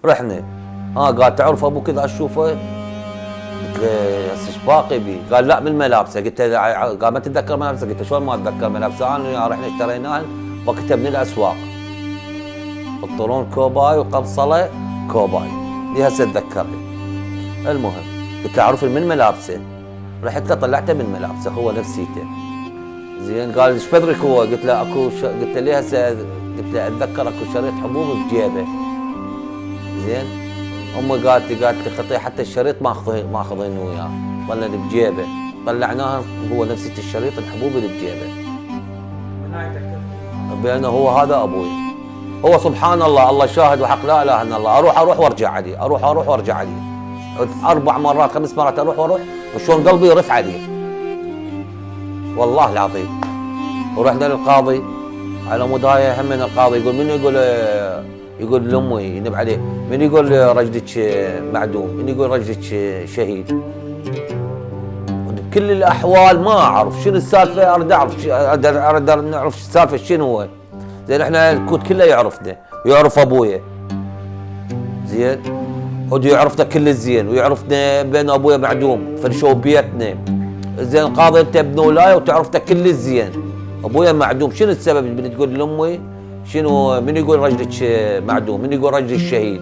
رحنا. قال تعرف ابوك اذا اشوفه؟ قلت له هسه ايش باقي بي؟ قال لا من ملابسه. قلت له قال ما تتذكر ملابسه؟ قلت له شلون ما اتذكر ملابسه؟ انا وياه رحنا اشتريناها وقتها من الاسواق، الطرون كوباي وقبصله كوباي، دي هسه اتذكرها. المهم قلت له اعرف من ملابسه، رحت له طلعته من ملابسه هو نفسيته. زين قال ايش بدرك هو؟ قلت له اكو قلت له ليه هسه؟ قلت له اتذكر اكو شريط حبوب بجيبه. زين امي قالت لي خطيه حتى الشريط ما اخذينه وياه، ظلنا بجيبه، طلعناها هو نفسية الشريط الحبوب اللي بجيبه. من هاي تذكرت بانه هو هذا ابوي. هو سبحان الله، الله شاهد وحق لا اله الا الله، اروح وارجع عليه، اروح وارجع عليه 4 مرات 5 مرات اروح وشلون قلبي يرف عليه والله العظيم. ورحنا للقاضي على مود هاي هم من القاضي يقول من يقول لامي ينب عليه، من يقول رجلك معدوم، من يقول رجلك شهيد. بكل الاحوال ما اعرف شنو السالفه، اريد اعرف، اريد نعرف السالفه شنو هو. زين احنا الكوت كله يعرفنا ويعرف ابويا. زين ودي يعرفنا كل الزين ويعرفنا بين ابويا معدوم فرشوا بيتنا. زين القاضي انت ابن ولايه وتعرفنا كل الزين، ابويا معدوم شنو السبب؟ من تقول لامي شنو؟ من يقول رجلك معدوم؟ من يقول رجلك شهيد؟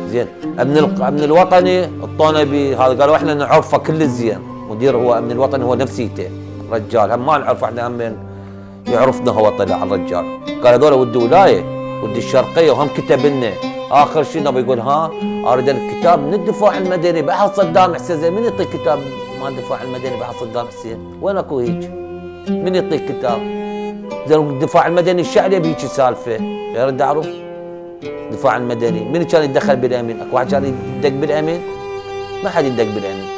زين امن الوطني اعطونا بهذا، قالوا احنا نعرفه كل الزين، مدير هو امن الوطني هو نفسيته رجال، هم ما نعرفه احنا هم يعرفنا هو طلع الرجال. قال هذول ودي ولايه ودي الشرقيه وهم كتب لنا اخر شيء نبي يقول اريد الكتاب من الدفاع المدني بحث صدام حسين. زين من يعطيك كتاب مال الدفاع المدني بحث صدام حسين؟ وين اكو هيك؟ من يعطيك كتاب؟ زين الدفاع المدني الشعبي بهيك سالفه، اريد اعرف الدفاع المدني من كان يتدخل بالامين؟ اكو واحد كان يدق بالامين؟ ما حد يدق بالامين.